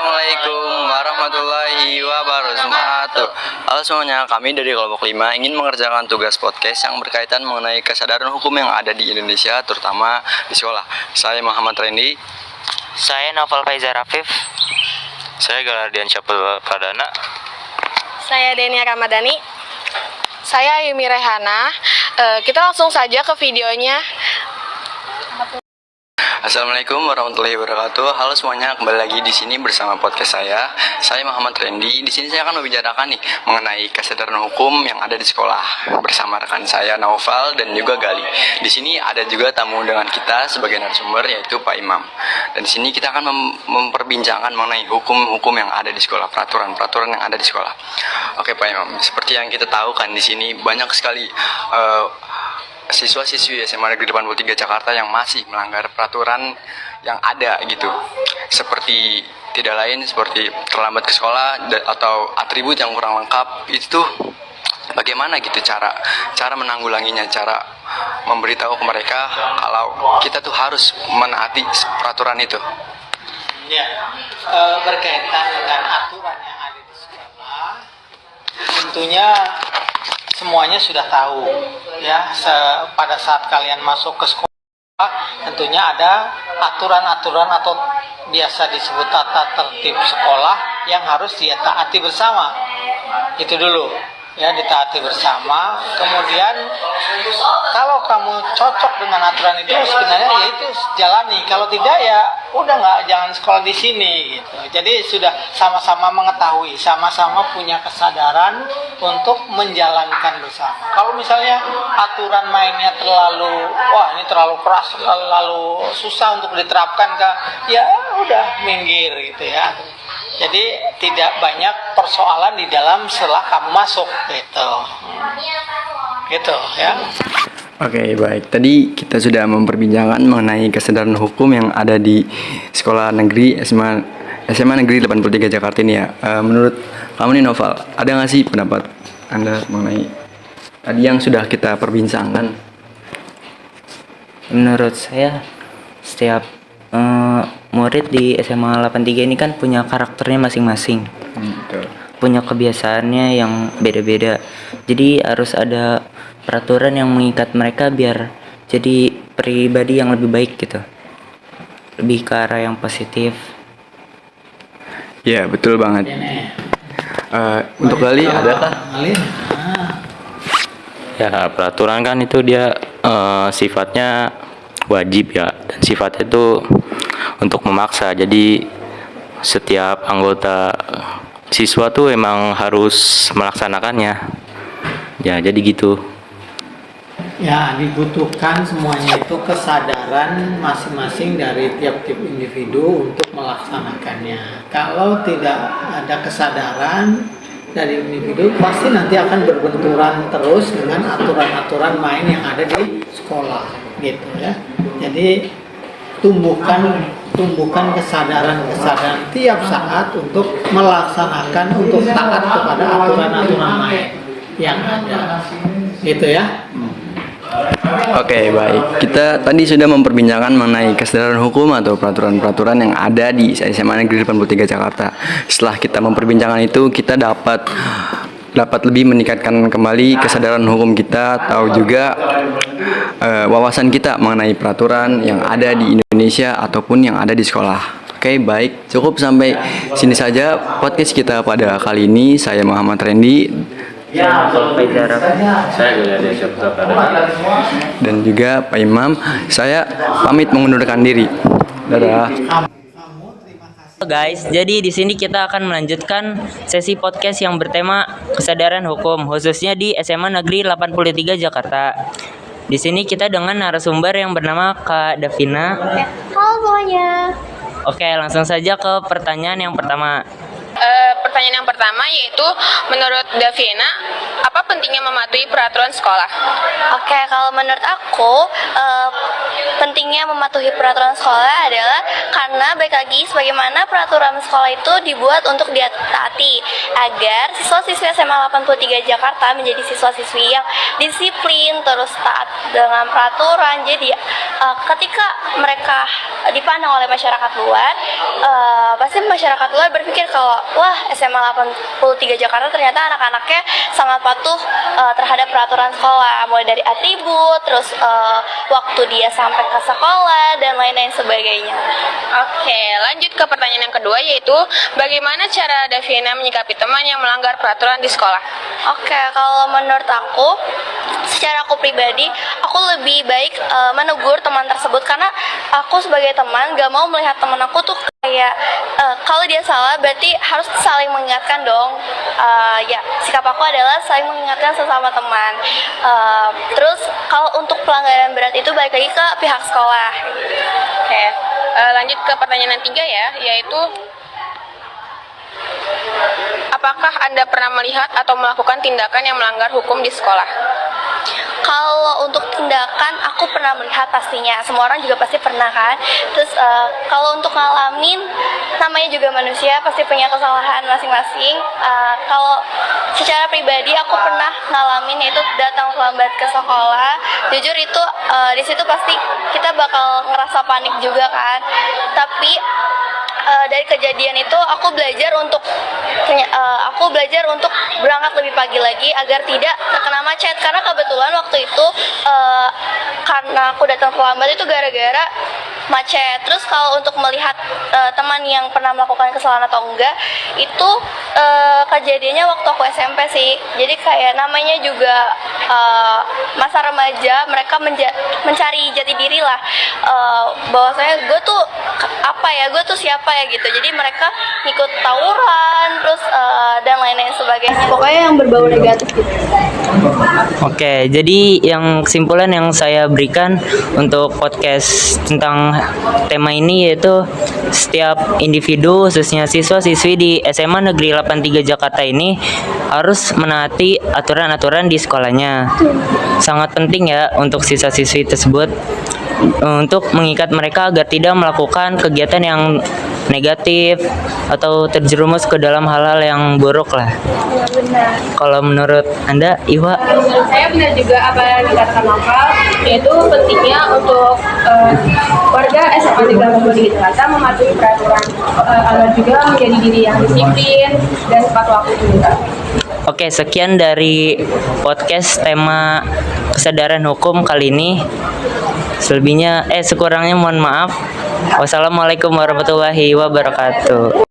Assalamualaikum warahmatullahi wabarakatuh. Halo semuanya, kami dari kelompok 5 ingin mengerjakan tugas podcast yang berkaitan mengenai kesadaran hukum yang ada di Indonesia, terutama di sekolah. Saya Muhammad Randy. Saya Novel Faizar Rafif. Saya Galardian Syapul Pradana. Saya Denia Ramadhani. Saya Yumi Rehana. Kita langsung saja ke videonya. Assalamualaikum warahmatullahi wabarakatuh. Halo semuanya, kembali lagi di sini bersama podcast saya. Saya Muhammad Randy. Di sini saya akan membicarakan nih mengenai kesadaran hukum yang ada di sekolah bersama rekan saya Naufal dan juga Gali. Di sini ada juga tamu dengan kita sebagai narasumber, yaitu Pak Imam. Dan di sini kita akan memperbincangkan mengenai hukum-hukum yang ada di sekolah, peraturan-peraturan yang ada di sekolah. Oke Pak Imam, seperti yang kita tahu kan di sini banyak sekali siswa-siswi SMA Negeri 83 Jakarta yang masih melanggar peraturan yang ada gitu. Seperti tidak lain seperti terlambat ke sekolah atau atribut yang kurang lengkap. Itu bagaimana gitu cara menanggulanginya, cara memberitahu ke mereka kalau kita tuh harus menaati peraturan itu. Ya, berkaitan dengan aturan yang ada di sekolah, tentunya semuanya sudah tahu ya. Pada saat kalian masuk ke sekolah tentunya ada aturan-aturan atau biasa disebut tata tertib sekolah yang harus ditaati bersama. Itu dulu ya, ditaati bersama. Kemudian kalau kamu cocok dengan aturan itu sebenarnya ya itu jalani, kalau tidak ya udah jangan sekolah di sini gitu. Jadi sudah sama-sama mengetahui, sama-sama punya kesadaran untuk menjalankan bersama. Kalau misalnya aturan mainnya terlalu keras, terlalu susah untuk diterapkan ya udah minggir gitu ya. Jadi tidak banyak persoalan di dalam setelah kamu masuk gitu ya. Oke, baik. Tadi kita sudah memperbincangkan mengenai kesadaran hukum yang ada di sekolah negeri SMA Negeri 83 Jakarta ini ya. Menurut kamu nih Noval, ada nggak sih pendapat Anda mengenai tadi yang sudah kita perbincangkan? Menurut saya, setiap murid di SMA 83 ini kan punya karakternya masing-masing. Punya kebiasaannya yang beda-beda. Jadi harus ada peraturan yang mengikat mereka biar jadi pribadi yang lebih baik gitu. Lebih ke arah yang positif. Ya, betul banget. Untuk Gali, adakah? Ya, peraturan kan itu dia sifatnya wajib ya, dan sifatnya itu untuk memaksa. Jadi setiap anggota siswa tuh emang harus melaksanakannya. Ya, jadi gitu. Ya, dibutuhkan semuanya itu kesadaran masing-masing dari tiap-tiap individu untuk melaksanakannya. Kalau tidak ada kesadaran dari individu, pasti nanti akan berbenturan terus dengan aturan-aturan main yang ada di sekolah gitu ya. Jadi tumbuhkan kesadaran tiap saat untuk melaksanakan, untuk taat kepada aturan-aturan main yang ada gitu ya. Oke, baik. Kita tadi sudah memperbincangkan mengenai kesadaran hukum atau peraturan-peraturan yang ada di SMA Negeri 83 Jakarta. Setelah kita memperbincangkan itu, kita dapat lebih meningkatkan kembali kesadaran hukum kita atau juga wawasan kita mengenai peraturan yang ada di Indonesia ataupun yang ada di sekolah. Oke, baik. Cukup sampai sini saja podcast kita pada kali ini. Saya Muhammad Randy. Saya Faizar Rafif. Saya Galardian Syapul Pradana. Dan juga Pak Imam. Saya pamit mengundurkan diri. Dadah. Guys, jadi di sini kita akan melanjutkan sesi podcast yang bertema kesadaran hukum, khususnya di SMA Negeri 83 Jakarta. Di sini kita dengan narasumber yang bernama Kak Davina. Halo semuanya. Oke, langsung saja ke pertanyaan yang pertama. pertanyaan yang pertama, yaitu menurut Daviena, apa pentingnya mematuhi peraturan sekolah? Oke, kalau menurut aku pentingnya mematuhi peraturan sekolah adalah karena baik lagi sebagaimana peraturan sekolah itu dibuat untuk ditaati agar siswa-siswi SMA 83 Jakarta menjadi siswa-siswi yang disiplin terus taat dengan peraturan. Jadi ketika mereka dipandang oleh masyarakat luar, pasti masyarakat luar berpikir kalau wah SMA 83 Jakarta ternyata anak-anaknya sangat patuh terhadap peraturan sekolah, mulai dari atribut, terus waktu dia sampai ke sekolah dan lain-lain sebagainya. Oke, lanjut ke pertanyaan yang kedua, yaitu bagaimana cara Daviena menyikapi teman yang melanggar peraturan di sekolah? Oke, kalau menurut aku, secara aku pribadi, aku lebih baik menegur teman tersebut karena aku sebagai teman gak mau melihat teman aku tuh kayak kalau dia salah berarti harus saling mengingatkan dong. Ya, sikap aku adalah saling mengingatkan sesama teman. Terus kalau untuk pelanggaran berat itu balik lagi ke pihak sekolah. Oke, lanjut ke pertanyaan yang tiga ya, yaitu apakah Anda pernah melihat atau melakukan tindakan yang melanggar hukum di sekolah? Kalau untuk tindakan aku pernah melihat pastinya, semua orang juga pasti pernah kan. Terus kalau untuk ngalamin, namanya juga manusia pasti punya kesalahan masing-masing. Kalau secara pribadi aku pernah ngalamin yaitu datang terlambat ke sekolah. Jujur itu di situ pasti kita bakal ngerasa panik juga kan. Tapi dari kejadian itu aku belajar untuk berangkat lebih pagi lagi agar tidak terkena macet, karena kebetulan waktu itu karena aku datang terlambat itu gara-gara macet. Terus kalau untuk melihat teman yang pernah melakukan kesalahan atau enggak, itu kejadiannya waktu aku SMP sih. Jadi kayak namanya juga masa remaja, mereka mencari jati diri lah, bahwasanya gue tuh siapa ya gitu. Jadi mereka ikut tawuran terus dan lain-lain sebagainya, pokoknya yang berbau negatif gitu. Oke, jadi yang kesimpulan yang saya berikan untuk podcast tentang tema ini yaitu setiap individu khususnya siswa-siswi di SMA Negeri 83 Jakarta ini harus menaati aturan-aturan di sekolahnya. Sangat penting ya untuk siswa-siswi tersebut untuk mengikat mereka agar tidak melakukan kegiatan yang negatif atau terjerumus ke dalam hal-hal yang buruk lah. Benar. Kalau menurut Anda, Iwa? Saya benar juga apa yang dikatakan Novel, yaitu pentingnya untuk warga SMA Negeri 83 Jakarta mematuhi peraturan agar juga menjadi diri yang disiplin dan tepat waktu juga. Oke, sekian dari podcast tema kesadaran hukum kali ini. Sekurangnya mohon maaf. Wassalamualaikum warahmatullahi wabarakatuh.